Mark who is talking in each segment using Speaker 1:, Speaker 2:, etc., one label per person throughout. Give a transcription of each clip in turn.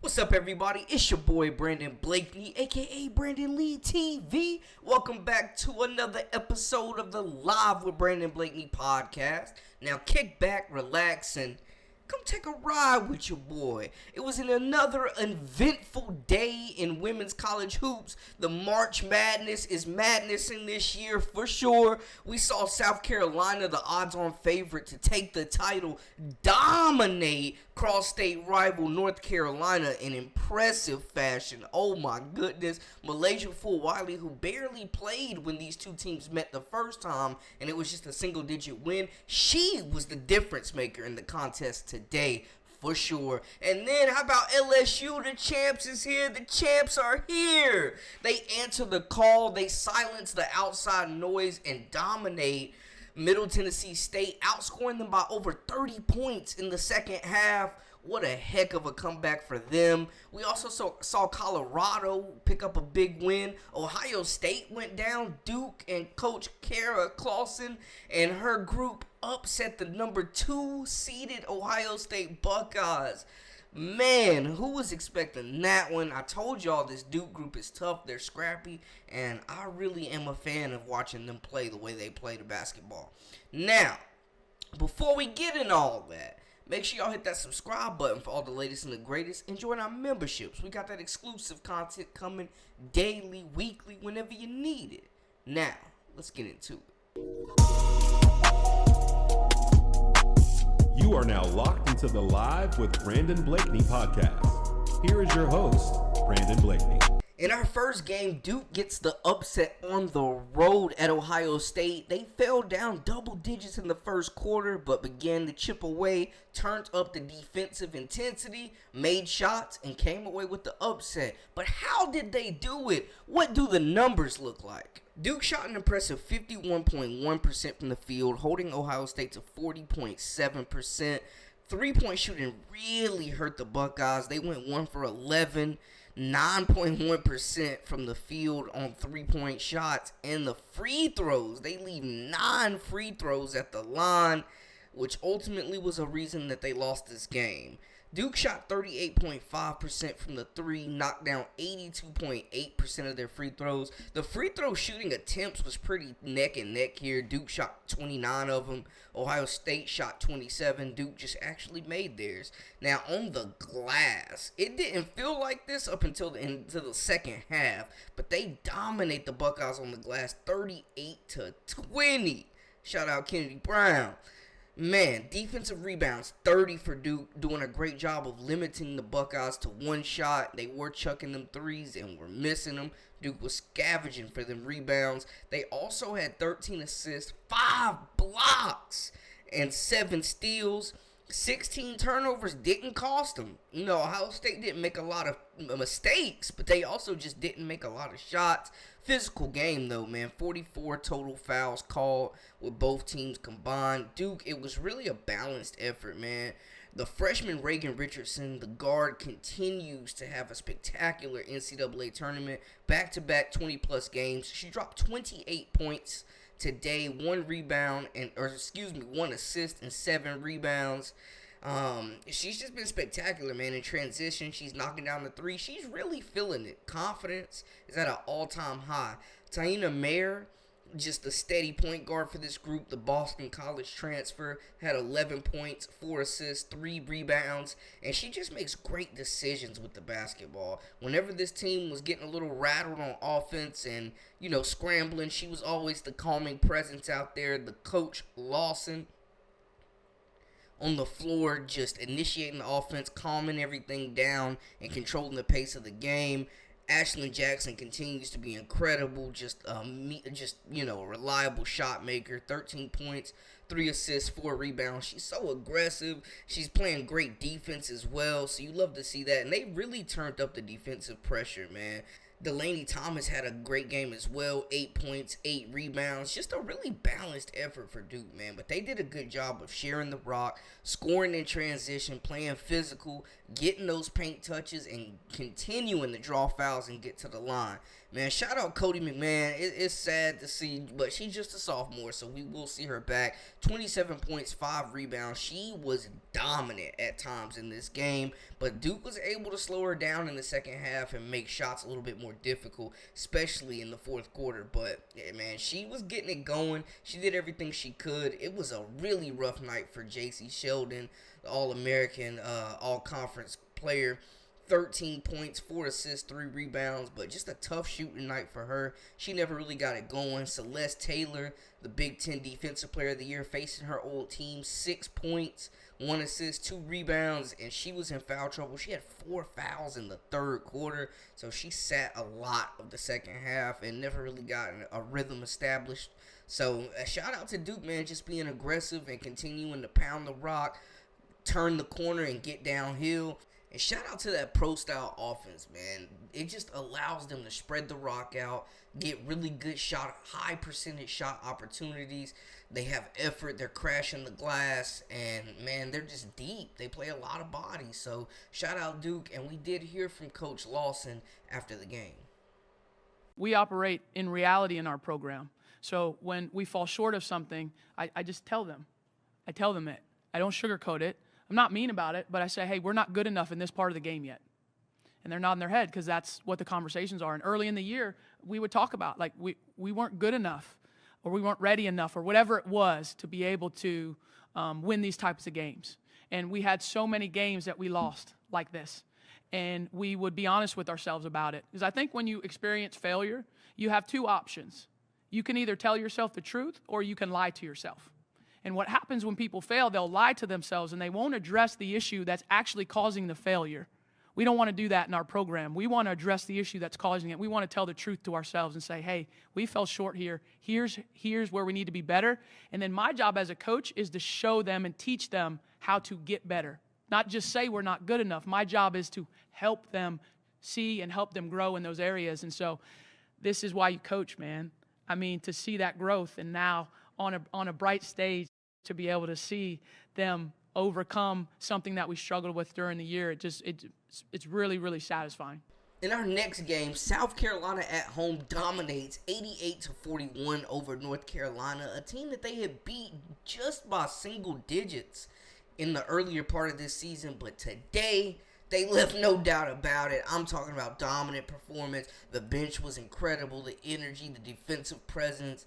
Speaker 1: What's up, everybody? It's your boy Brandon Blakeney, aka Brandon Lee TV. Welcome back to another episode of the Live with Brandon Blakeney podcast. Now, kick back, relax, and come take a ride with your boy. It was another eventful day in women's college hoops. The March Madness is madnessing this year for sure. We saw South Carolina, the odds-on favorite to take the title, dominate cross-state rival North Carolina in impressive fashion. Oh my goodness. Malaysia Fulwiley, who barely played when these two teams met the first time, and it was just a single-digit win. She was the difference maker in the contest today, for sure. And then how about LSU? The champs is here. The champs are here. They answer the call. They silence the outside noise and dominate Middle Tennessee State, outscoring them by over 30 points in the second half. What a heck of a comeback for them. We also saw Colorado pick up a big win. Ohio State went down. Duke and Coach Kara Lawson and her group upset the number 2 seeded Ohio State Buckeyes. Man, who was expecting that one? I told y'all this Duke group is tough. They're scrappy, and I really am a fan of watching them play the way they play the basketball. Now, before we get in all that, make sure y'all hit that subscribe button for all the latest and the greatest, and join our memberships. We got that exclusive content coming daily, weekly, whenever you need it. Now, let's get into it.
Speaker 2: You are now locked into the Live with Brandon Blakeney podcast. Here is your host, Brandon Blakeney.
Speaker 1: In our first game, Duke gets the upset on the road at Ohio State. They fell down double digits in the first quarter, but began to chip away, turned up the defensive intensity, made shots, and came away with the upset. But how did they do it? What do the numbers look like? Duke shot an impressive 51.1% from the field, holding Ohio State to 40.7%. Three-point shooting really hurt the Buckeyes. They went 1 for 11. 9.1% from the field on three-point shots, and the free throws, they leave 9 free throws at the line, which ultimately was a reason that they lost this game. Duke shot 38.5% from the three, knocked down 82.8% of their free throws. The free throw shooting attempts was pretty neck and neck here. Duke shot 29 of them. Ohio State shot 27. Duke just actually made theirs. Now, on the glass, it didn't feel like this up until the second half, but they dominate the Buckeyes on the glass 38-20. Shout out Kennedy Brown. Man, defensive rebounds, 30 for Duke, doing a great job of limiting the Buckeyes to one shot. They were chucking them threes and were missing them. Duke was scavenging for them rebounds. They also had 13 assists, 5 blocks, and 7 steals. 16 turnovers didn't cost them. You know, Ohio State didn't make a lot of mistakes, but they also just didn't make a lot of shots. Physical game, though, man. 44 total fouls called with both teams combined. Duke, it was really a balanced effort, man. The freshman Reagan Richardson, the guard, continues to have a spectacular NCAA tournament. Back-to-back 20-plus games. She dropped 28 points today, 1 assist and 7 rebounds. She's just been spectacular, man. In transition, she's knocking down the three. She's really feeling it. Confidence is at an all-time high. Taina Mayer, just a steady point guard for this group. The Boston College transfer, had 11 points, 4 assists, 3 rebounds, and she just makes great decisions with the basketball. Whenever this team was getting a little rattled on offense and, scrambling, she was always the calming presence out there. The coach, Lawson, on the floor, just initiating the offense, calming everything down, and controlling the pace of the game. Ashlyn Jackson continues to be incredible, a reliable shot maker. 13 points, 3 assists, 4 rebounds. She's so aggressive. She's playing great defense as well, so you love to see that. And they really turned up the defensive pressure, man. Delaney Thomas had a great game as well. 8 points, 8 rebounds. Just a really balanced effort for Duke, man. But they did a good job of sharing the rock, scoring in transition, playing physical, getting those paint touches, and continuing to draw fouls and get to the line. Man, shout out Cody McMahon. It's sad to see, but she's just a sophomore, so we will see her back. 27 points, 5 rebounds. She was dominant at times in this game, but Duke was able to slow her down in the second half and make shots a little bit more difficult, especially in the fourth quarter. But, yeah, man, she was getting it going. She did everything she could. It was a really rough night for J.C. Sheldon, the All-American, All-Conference player. 13 points, 4 assists, 3 rebounds, but just a tough shooting night for her. She never really got it going. Celeste Taylor, the Big Ten Defensive Player of the Year, facing her old team, 6 points, 1 assist, 2 rebounds, and she was in foul trouble. She had 4 fouls in the third quarter, so she sat a lot of the second half and never really got a rhythm established. So a shout out to Duke, man, just being aggressive and continuing to pound the rock, turn the corner, and get downhill. And shout out to that pro-style offense, man. It just allows them to spread the rock out, get really good high percentage shot opportunities. They have effort. They're crashing the glass. And, man, they're just deep. They play a lot of bodies. So, shout out Duke. And we did hear from Coach Lawson after the game.
Speaker 3: We operate in reality in our program. So, when we fall short of something, I just tell them. I tell them it. I don't sugarcoat it. I'm not mean about it, but I say, hey, we're not good enough in this part of the game yet. And they're nodding their head because that's what the conversations are. And early in the year, we would talk about, like, we weren't good enough or we weren't ready enough or whatever it was to be able to win these types of games. And we had so many games that we lost like this. And we would be honest with ourselves about it. Because I think when you experience failure, you have 2 options. You can either tell yourself the truth or you can lie to yourself. And what happens when people fail, they'll lie to themselves and they won't address the issue that's actually causing the failure. We don't want to do that in our program. We want to address the issue that's causing it. We want to tell the truth to ourselves and say, hey, we fell short here. Here's where we need to be better. And then my job as a coach is to show them and teach them how to get better. Not just say we're not good enough. My job is to help them see and help them grow in those areas. And so this is why you coach, man. I mean, to see that growth and now on a bright stage, to be able to see them overcome something that we struggled with during the year, it's really, really satisfying.
Speaker 1: In our next game, South Carolina at home dominates 88-41 over North Carolina, a team that they had beat just by single digits in the earlier part of this season. But today, they left no doubt about it. I'm talking about dominant performance. The bench was incredible. The energy, the defensive presence,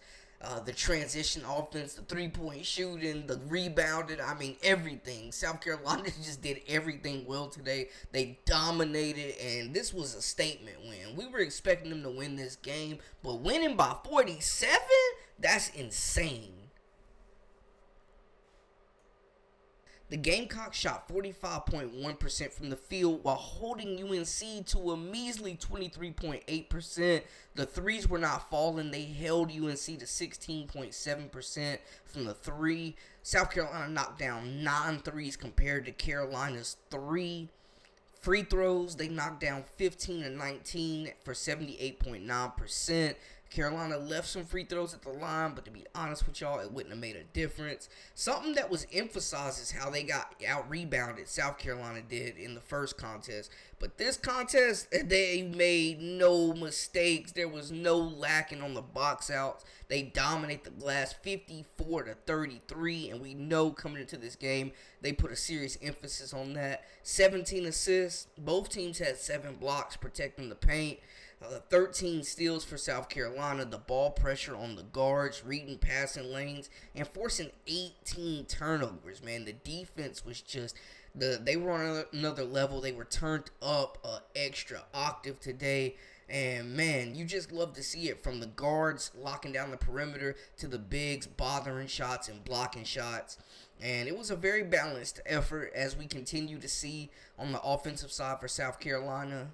Speaker 1: the transition offense, the three-point shooting, the rebounding, I mean, everything. South Carolina just did everything well today. They dominated, and this was a statement win. We were expecting them to win this game, but winning by 47? That's insane. The Gamecocks shot 45.1% from the field while holding UNC to a measly 23.8%. The threes were not falling. They held UNC to 16.7% from the three. South Carolina knocked down 9 threes compared to Carolina's 3. Free throws, they knocked down 15 and 19 for 78.9%. Carolina left some free throws at the line, but to be honest with y'all, it wouldn't have made a difference. Something that was emphasized is how they got out-rebounded, South Carolina did in the first contest. But this contest, they made no mistakes. There was no lacking on the box outs. They dominate the glass 54-33, and we know coming into this game, they put a serious emphasis on that. 17 assists. Both teams had 7 blocks protecting the paint. 13 steals for South Carolina, the ball pressure on the guards, reading passing lanes, and forcing 18 turnovers, man. The defense was just, they were on another level. They were turned up an extra octave today. And, man, you just love to see it, from the guards locking down the perimeter to the bigs bothering shots and blocking shots. And it was a very balanced effort, as we continue to see on the offensive side for South Carolina.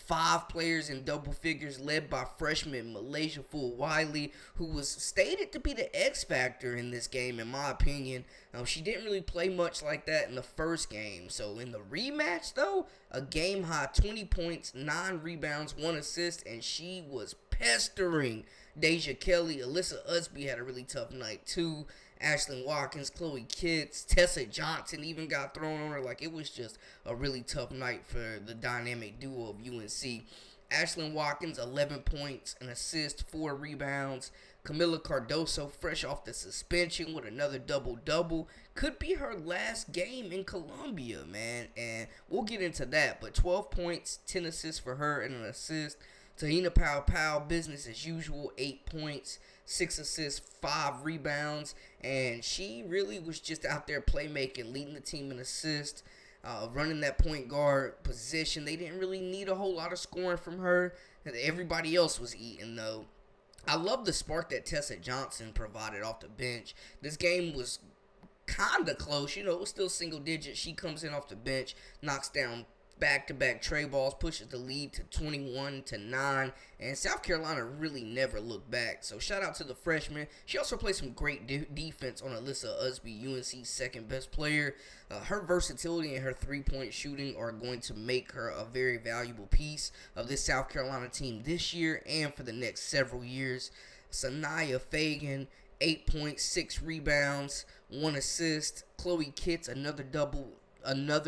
Speaker 1: 5 players in double figures, led by freshman Malaysia Wiley, who was stated to be the X factor in this game, in my opinion. She didn't really play much like that in the first game. So in the rematch, though, a game high 20 points, 9 rebounds, 1 assist, and she was pestering Deja Kelly. Alyssa Usby had a really tough night, too. Ashlyn Watkins, Chloe Kitts, Tessa Johnson even got thrown on her. Like, it was just a really tough night for the dynamic duo of UNC. Ashlyn Watkins, 11 points, an assist, 4 rebounds. Kamilla Cardoso, fresh off the suspension with another double-double. Could be her last game in Columbia, man. And we'll get into that. But 12 points, 10 assists for her, and an assist. Tahina Powell, business as usual, 8 points, 6 assists, 5 rebounds, and she really was just out there playmaking, leading the team in assists, running that point guard position. They didn't really need a whole lot of scoring from her. Everybody else was eating, though. I love the spark that Tessa Johnson provided off the bench. This game was kind of close. It was still single digits. She comes in off the bench, knocks down back-to-back tray balls, pushes the lead to 21-9, and South Carolina really never looked back. So shout out to the freshman. She also played some great defense on Alyssa Usby, UNC's second best player. Her versatility and her three-point shooting are going to make her a very valuable piece of this South Carolina team this year and for the next several years. Sanaya Fagan, 8 points, 6 rebounds, 1 assist. Chloe Kitts, another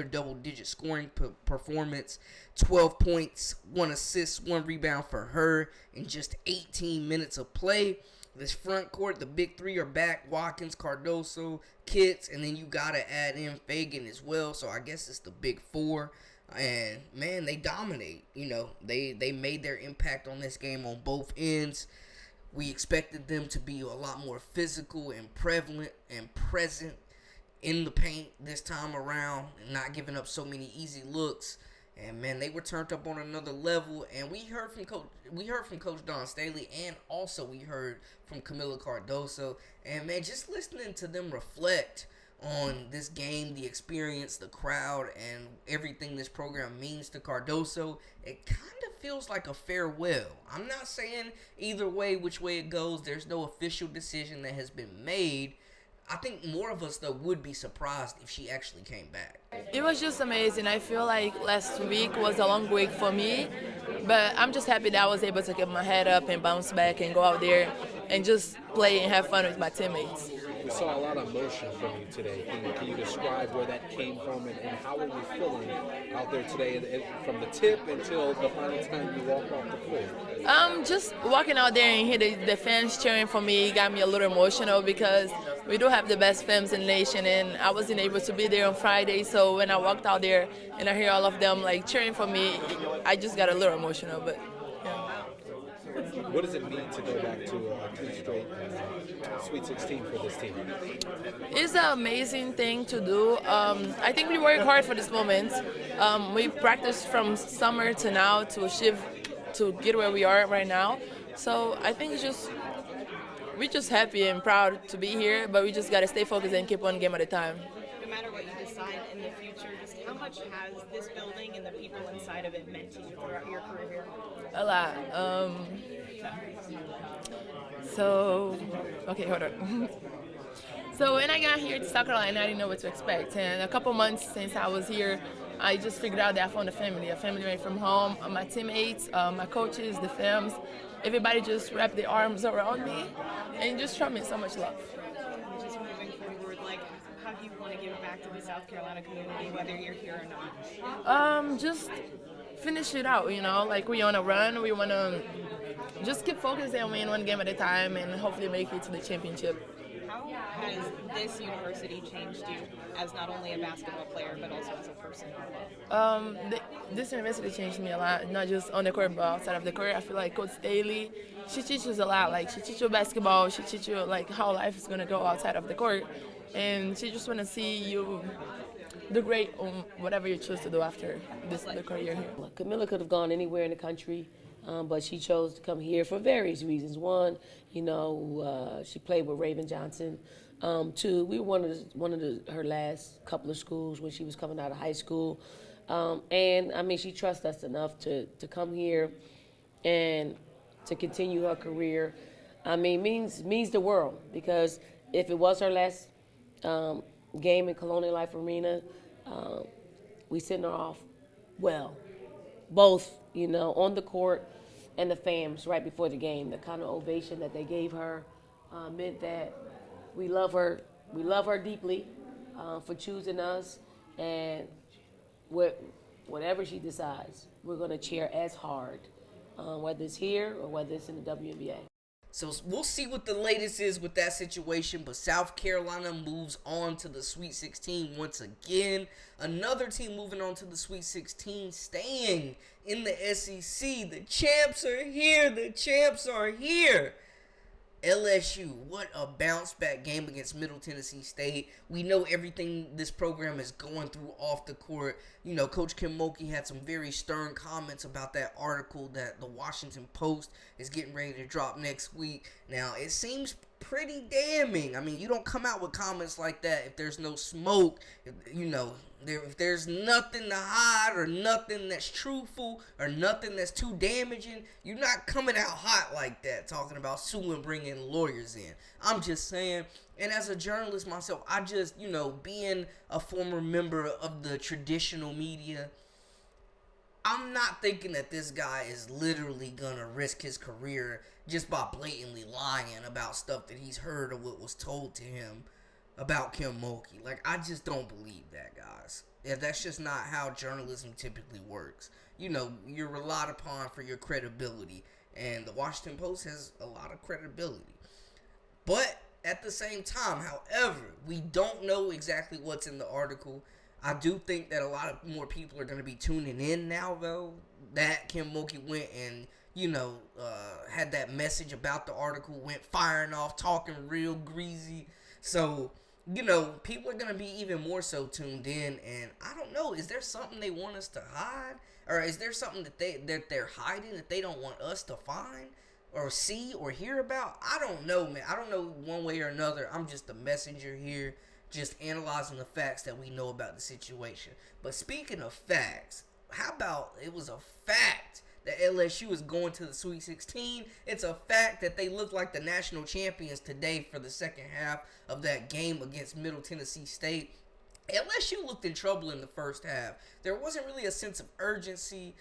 Speaker 1: double-digit scoring performance, 12 points, 1 assist, 1 rebound for her in just 18 minutes of play. This front court, the big three are back: Watkins, Cardoso, Kitts, and then you got to add in Fagan as well. So I guess it's the big four. And, man, they dominate. They made their impact on this game on both ends. We expected them to be a lot more physical and prevalent and present in the paint this time around, and not giving up so many easy looks. And man, they were turned up on another level. And we heard from Coach Don Staley, and also we heard from Kamilla Cardoso. And man, just listening to them reflect on this game, the experience, the crowd, and everything this program means to Cardoso, it kind of feels like a farewell. I'm not saying either way which way it goes. There's no official decision that has been made. I think more of us, though, would be surprised if she actually came back.
Speaker 4: It was just amazing. I feel like last week was a long week for me, but I'm just happy that I was able to get my head up and bounce back and go out there and just play and have fun with my teammates.
Speaker 5: We saw a lot of emotion from you today. Can you describe where that came from and how are you feeling out there today, from the tip until the final time you walked off the floor?
Speaker 4: Just walking out there and hear the fans cheering for me got me a little emotional, because we do have the best fans in the nation, and I wasn't able to be there on Friday. So when I walked out there and I hear all of them cheering for me, I just got a little emotional. But yeah.
Speaker 5: What does it mean to go back to a 2 straight Sweet 16 for this team?
Speaker 4: It's an amazing thing to do. I think we work hard for this moment. We practiced from summer to now to shift to get where we are right now. So I think we're just happy and proud to be here, but we just got to stay focused and keep one game at a time.
Speaker 6: No matter what you decide in the future, just how much has this building and the people inside of it meant to you throughout your career here?
Speaker 4: A lot. Okay, hold on. So when I got here to South Carolina, I didn't know what to expect. And a couple months since I was here, I just figured out that I found a family right from home. My teammates, my coaches, the fans, everybody just wrapped their arms around me and just showed me so much love.
Speaker 6: Just moving forward, how do you want to give back to the South Carolina community, whether you're here or not?
Speaker 4: Just finish it out, we on a run. We want to just keep focused and win one game at a time and hopefully make it to the championship.
Speaker 6: How has this university changed you as not only a basketball player, but also as a person?
Speaker 4: This university changed me a lot, not just on the court, but outside of the court. I feel like Coach Staley, she teaches a lot. She teaches you basketball, she teaches you how life is going to go outside of the court. And she just want to see you do great on whatever you choose to do after the career here.
Speaker 7: Kamilla could have gone anywhere in the country, but she chose to come here for various reasons. One, she played with Raven Johnson. Two, we were one of her last couple of schools when she was coming out of high school. And I mean, she trusts us enough to come here and to continue her career. I mean, means the world, because if it was her last game in Colonial Life Arena, we sent her off well, both, on the court and the fans right before the game. The kind of ovation that they gave her meant that we love her. We love her deeply for choosing us, and whatever she decides, we're going to cheer as hard, whether it's here or whether it's in the WNBA.
Speaker 1: So we'll see what the latest is with that situation, but South Carolina moves on to the Sweet 16 once again. Another team moving on to the Sweet 16, staying in the SEC. The champs are here. The champs are here. LSU, what a bounce back game against Middle Tennessee State. We know everything this program is going through off the court. Coach Kim Mulkey had some very stern comments about that article that the Washington Post is getting ready to drop next week. Now, it seems pretty damning. I mean, you don't come out with comments like that if there's no smoke, if there's nothing to hide or nothing that's truthful or nothing that's too damaging. You're not coming out hot like that talking about suing, bringing lawyers in. I'm just saying. And as a journalist myself, I just, being a former member of the traditional media, I'm not thinking that this guy is literally going to risk his career just by blatantly lying about stuff that he's heard or what was told to him about Kim Mulkey. Like, I just don't believe that, guys. Yeah, that's just not how journalism typically works. You're relied upon for your credibility, and the Washington Post has a lot of credibility. But at the same time, however, we don't know exactly what's in the article. I do think that a lot of more people are going to be tuning in now, though, that Kim Mulkey went and, had that message about the article, went firing off, talking real greasy. So, people are going to be even more so tuned in. And I don't know, is there something they want us to hide? Or is there something that they're hiding that they don't want us to find or see or hear about? I don't know, man. I don't know one way or another. I'm just a messenger here, just analyzing the facts that we know about the situation. But speaking of facts, how about it was a fact that LSU is going to the Sweet 16? It's a fact that they look like the national champions today for the second half of that game against Middle Tennessee State. LSU looked in trouble in the first half. There wasn't really a sense of urgency.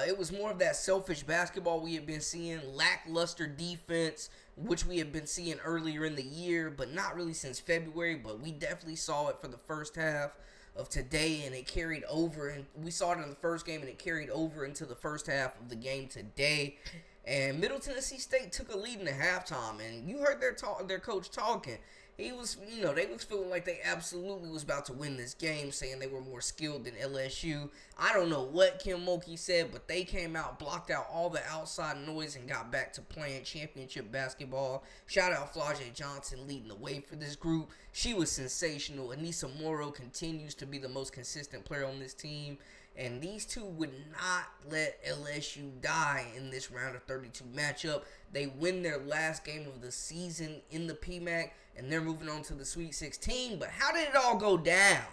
Speaker 1: It was more of that selfish basketball we had been seeing, lackluster defense, which we had been seeing earlier in the year, but not really since February. But we definitely saw it for the first half of today, and it carried over. And we saw it in the first game, and it carried over into the first half of the game today. And Middle Tennessee State took a lead in the halftime, and you heard their coach talking. He was, they was feeling like they absolutely was about to win this game, saying they were more skilled than LSU. I don't know what Kim Mulkey said, but they came out, blocked out all the outside noise, and got back to playing championship basketball. Shout out Flau'jae Johnson leading the way for this group. She was sensational. Anissa Morrow continues to be the most consistent player on this team. And these two would not let LSU die in this round of 32 matchup. They win their last game of the season in the PMAC, and they're moving on to the Sweet 16. But how did it all go down?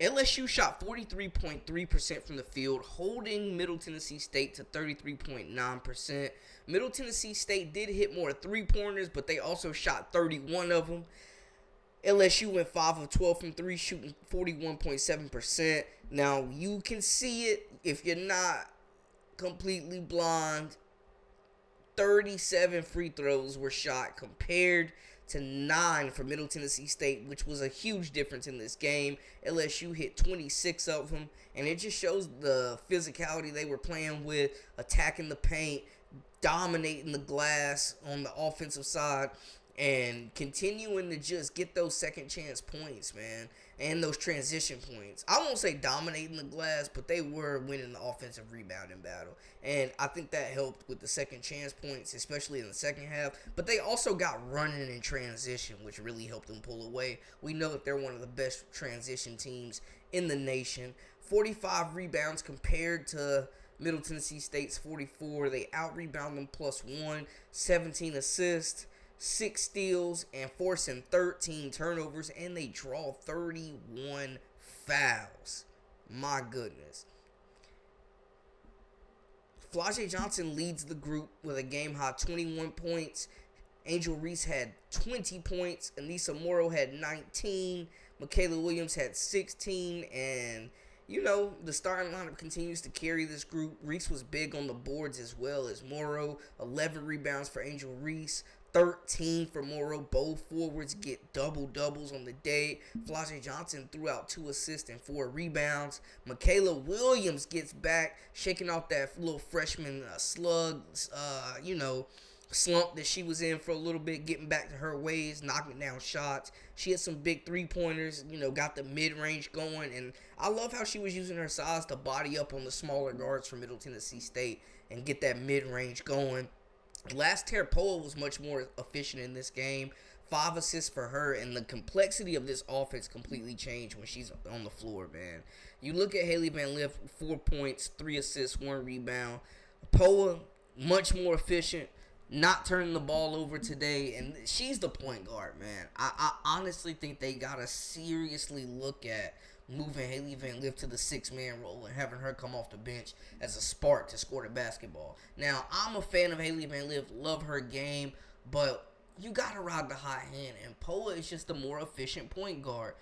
Speaker 1: LSU shot 43.3% from the field, holding Middle Tennessee State to 33.9%. Middle Tennessee State did hit more three-pointers, but they also shot 31 of them. LSU went 5 of 12 from 3, shooting 41.7%. Now, you can see it if you're not completely blind. 37 free throws were shot compared to 9 for Middle Tennessee State, which was a huge difference in this game. LSU hit 26 of them, and it just shows the physicality they were playing with, attacking the paint, dominating the glass on the offensive side, and continuing to just get those second chance points, man, and those transition points. I won't say dominating the glass, but they were winning the offensive rebounding battle. And I think that helped with the second chance points, especially in the second half. But they also got running in transition, which really helped them pull away. We know that they're one of the best transition teams in the nation. 45 rebounds compared to Middle Tennessee State's 44. They out-rebound them +1, 17 assists, 6 steals, and forcing 13 turnovers, and they draw 31 fouls. My goodness. Flau'jae Johnson leads the group with a game-high 21 points. Angel Reese had 20 points. Anissa Morrow had 19. Michaela Williams had 16. And, the starting lineup continues to carry this group. Reese was big on the boards as well as Morrow. 11 rebounds for Angel Reese. 13 for Morrow. Both forwards get double-doubles on the day. Flau'jae Johnson threw out 2 assists and 4 rebounds. Michaela Williams gets back, shaking off that little freshman slump that she was in for a little bit, getting back to her ways, knocking down shots. She had some big three-pointers, got the mid-range going, and I love how she was using her size to body up on the smaller guards from Middle Tennessee State and get that mid-range going. Last Poa was much more efficient in this game. 5 assists for her, and the complexity of this offense completely changed when she's on the floor, man. You look at Haley Van Lith, 4 points, 3 assists, 1 rebound. Poa, much more efficient, not turning the ball over today, and she's the point guard, man. I honestly think they got to seriously look at moving Haley Van Lith to the 6-man role and having her come off the bench as a spark to score the basketball. Now, I'm a fan of Haley Van Lith, love her game, but you got to ride the hot hand, and Poa is just a more efficient point guard.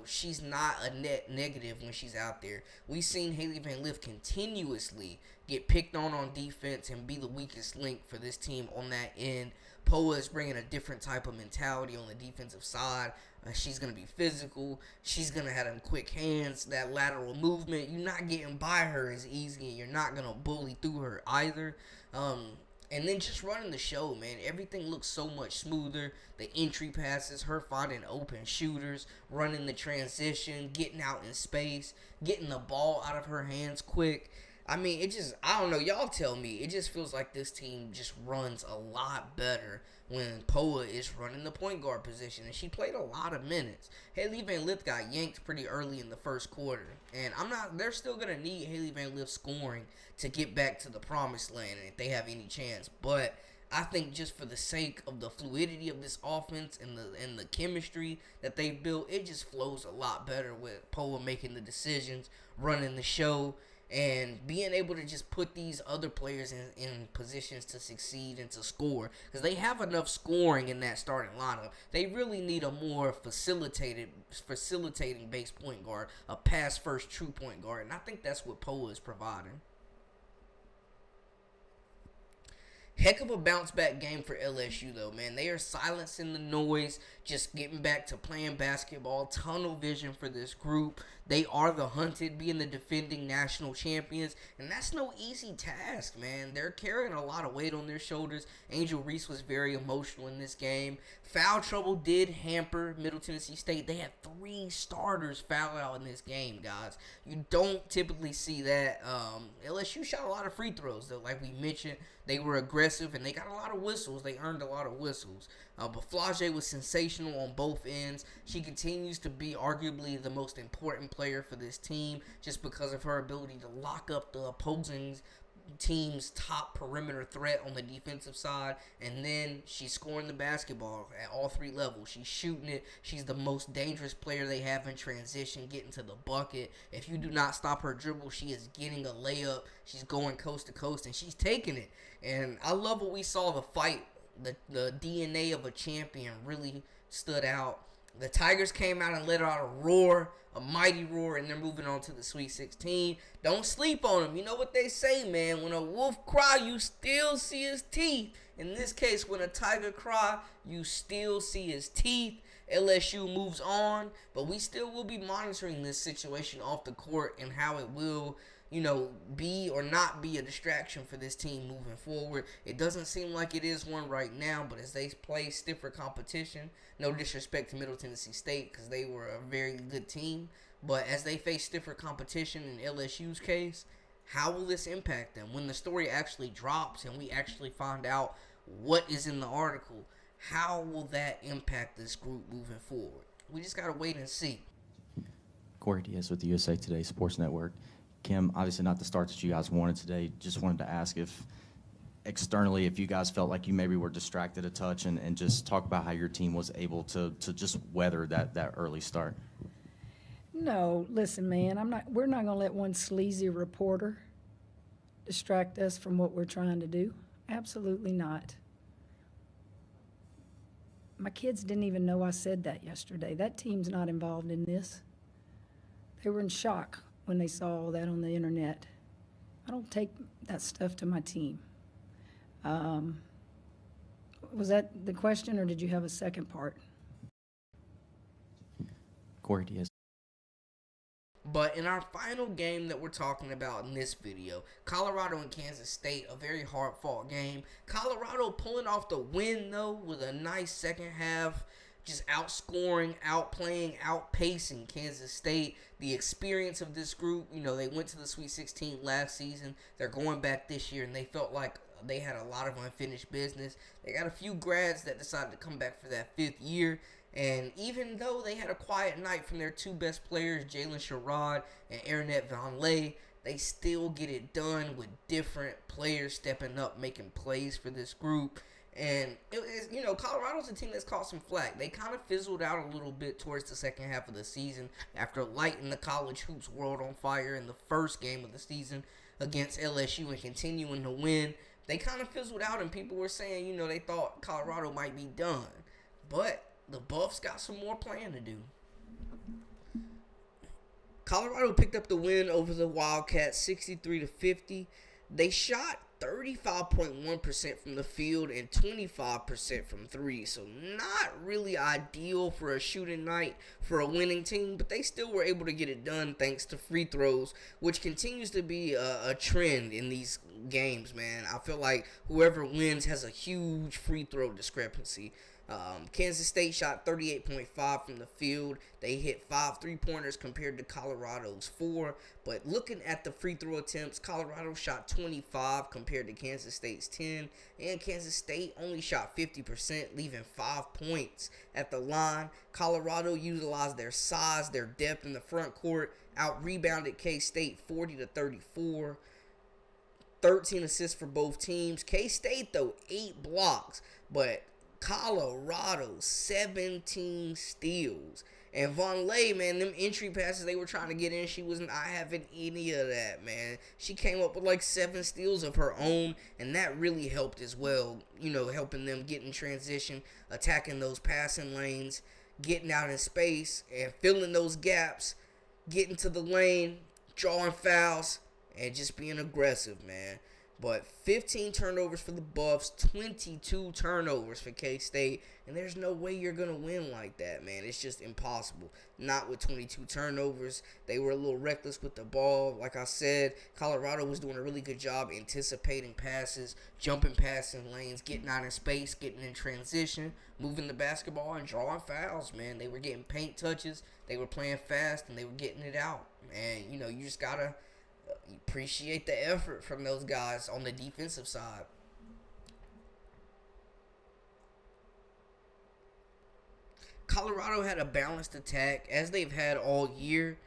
Speaker 1: She's not a net negative when she's out there. We've seen Haley Van Lith continuously get picked on defense and be the weakest link for this team on that end. Poa is bringing a different type of mentality on the defensive side. She's going to be physical. She's going to have them quick hands, that lateral movement. You're not getting by her as easy, and you're not going to bully through her either. And then just running the show, man. Everything looks so much smoother. The entry passes, her finding open shooters, running the transition, getting out in space, getting the ball out of her hands quick. I mean, I don't know, y'all tell me. It just feels like this team just runs a lot better when Poa is running the point guard position. And she played a lot of minutes. Haley Van Lith got yanked pretty early in the first quarter. And they're still going to need Haley Van Lith scoring to get back to the promised land if they have any chance. But I think just for the sake of the fluidity of this offense and the chemistry that they've built, it just flows a lot better with Poa making the decisions, running the show, and being able to just put these other players in positions to succeed and to score. Because they have enough scoring in that starting lineup. They really need a more facilitating base point guard, a pass-first true point guard. And I think that's what Poa is providing. Heck of a bounce-back game for LSU, though, man. They are silencing the noise, just getting back to playing basketball. Tunnel vision for this group. They are the hunted, being the defending national champions, and that's no easy task, man. They're carrying a lot of weight on their shoulders. Angel Reese was very emotional in this game. Foul trouble did hamper Middle Tennessee State. They had 3 starters foul out in this game, guys. You don't typically see that. LSU shot a lot of free throws, though, like we mentioned. They were aggressive, and they got a lot of whistles. They earned a lot of whistles. But Flau'jae was sensational on both ends. She continues to be arguably the most important player for this team just because of her ability to lock up the opposing team's top perimeter threat on the defensive side. And then she's scoring the basketball at all 3 levels. She's shooting it. She's the most dangerous player they have in transition, getting to the bucket. If you do not stop her dribble, she is getting a layup. She's going coast to coast, and she's taking it. And I love what we saw, the fight. The DNA of a champion really stood out. The Tigers came out and let out a roar, a mighty roar, and they're moving on to the Sweet 16. Don't sleep on them. You know what they say, man. When a wolf cry, you still see his teeth. In this case, when a tiger cry, you still see his teeth. LSU moves on, but we still will be monitoring this situation off the court and how it will, be or not be a distraction for this team moving forward. It doesn't seem like it is one right now, but as they play stiffer competition, no disrespect to Middle Tennessee State because they were a very good team, but as they face stiffer competition in LSU's case, how will this impact them? When the story actually drops and we actually find out what is in the article, how will that impact this group moving forward? We just got to wait and see.
Speaker 8: Corey Diaz with the USA Today Sports Network. Kim, obviously not the start that you guys wanted today. Just wanted to ask if externally, if you guys felt like you maybe were distracted a touch and just talk about how your team was able to just weather that early start.
Speaker 9: No, listen, man, we're not going to let one sleazy reporter distract us from what we're trying to do. Absolutely not. My kids didn't even know I said that yesterday. That team's not involved in this. They were in shock when they saw all that on the internet. I don't take that stuff to my team. Was that the question, or did you have a second part?
Speaker 8: Corey Diaz.
Speaker 1: But in our final game that we're talking about in this video, Colorado and Kansas State, a very hard-fought game. Colorado pulling off the win, though, with a nice second half, just outscoring, outplaying, outpacing Kansas State. The experience of this group, they went to the Sweet 16 last season. They're going back this year, and they felt like they had a lot of unfinished business. They got a few grads that decided to come back for that fifth year. And even though they had a quiet night from their two best players, Jalen Sherrod and Aaronette Vonleh, they still get it done with different players stepping up, making plays for this group. And, Colorado's a team that's caught some flack. They kind of fizzled out a little bit towards the second half of the season after lighting the college hoops world on fire in the first game of the season against LSU and continuing to win. They kind of fizzled out, and people were saying, they thought Colorado might be done. But the Buffs got some more playing to do. Colorado picked up the win over the Wildcats 63-50. They shot 35.1% from the field and 25% from three. So not really ideal for a shooting night for a winning team, but they still were able to get it done thanks to free throws, which continues to be a trend in these games, man. I feel like whoever wins has a huge free throw discrepancy. Kansas State shot 38.5 from the field. They hit 5 3-pointers compared to Colorado's 4. But looking at the free throw attempts, Colorado shot 25 compared to Kansas State's 10. And Kansas State only shot 50%, leaving 5 points at the line. Colorado utilized their size, their depth in the front court, out-rebounded K-State 40-34. 13 assists for both teams. K-State, though, 8 blocks. But Colorado, 17 steals. And Vonleh, man, them entry passes they were trying to get in, she was not having any of that, man. She came up with like 7 steals of her own, and that really helped as well, helping them get in transition, attacking those passing lanes, getting out in space, and filling those gaps, getting to the lane, drawing fouls, and just being aggressive, man. But 15 turnovers for the Buffs, 22 turnovers for K-State, and there's no way you're going to win like that, man. It's just impossible. Not with 22 turnovers. They were a little reckless with the ball. Like I said, Colorado was doing a really good job anticipating passes, jumping passing lanes, getting out in space, getting in transition, moving the basketball, and drawing fouls, man. They were getting paint touches. They were playing fast, and they were getting it out. And, you just got to appreciate the effort from those guys on the defensive side. Colorado had a balanced attack, as they've had all year.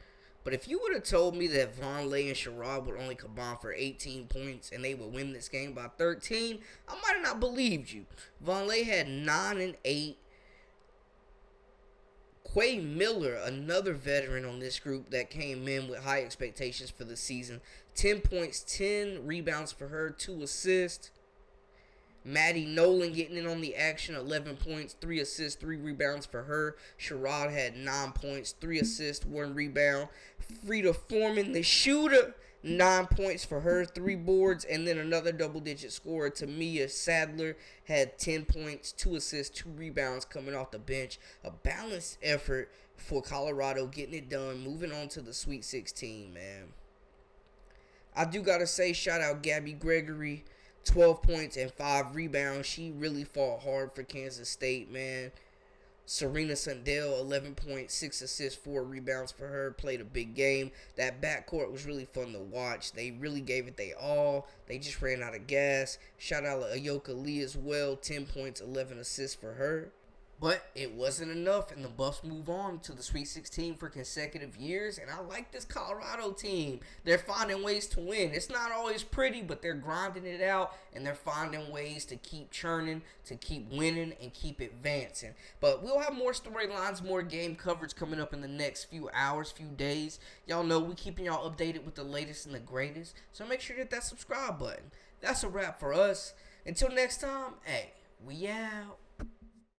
Speaker 1: But if you would have told me that Vonleh and Sherrod would only combine for 18 points and they would win this game by 13, I might have not believed you. Vonleh had 9 and 8. Quay Miller, another veteran on this group that came in with high expectations for the season. 10 points, 10 rebounds for her, 2 assists. Maddie Nolan getting in on the action, 11 points, 3 assists, 3 rebounds for her. Sherrod had 9 points, 3 assists, 1 rebound. Frida Foreman, the shooter, 9 points for her, 3 boards, and then another double-digit scorer, Tamia Sadler, had 10 points, 2 assists, 2 rebounds coming off the bench. A balanced effort for Colorado, getting it done, moving on to the Sweet 16, man. I do got to say, shout out Gabby Gregory, 12 points and 5 rebounds. She really fought hard for Kansas State, man. Serena Sundell, 11 points, 6 assists, 4 rebounds for her. Played a big game. That backcourt was really fun to watch. They really gave it their all. They just ran out of gas. Shout out to Ayoka Lee as well. 10 points, 11 assists for her. But it wasn't enough, and the Buffs move on to the Sweet 16 for consecutive years, and I like this Colorado team. They're finding ways to win. It's not always pretty, but they're grinding it out, and they're finding ways to keep churning, to keep winning, and keep advancing. But we'll have more storylines, more game coverage coming up in the next few hours, few days. Y'all know we keeping y'all updated with the latest and the greatest, so make sure to hit that subscribe button. That's a wrap for us. Until next time, hey, we out.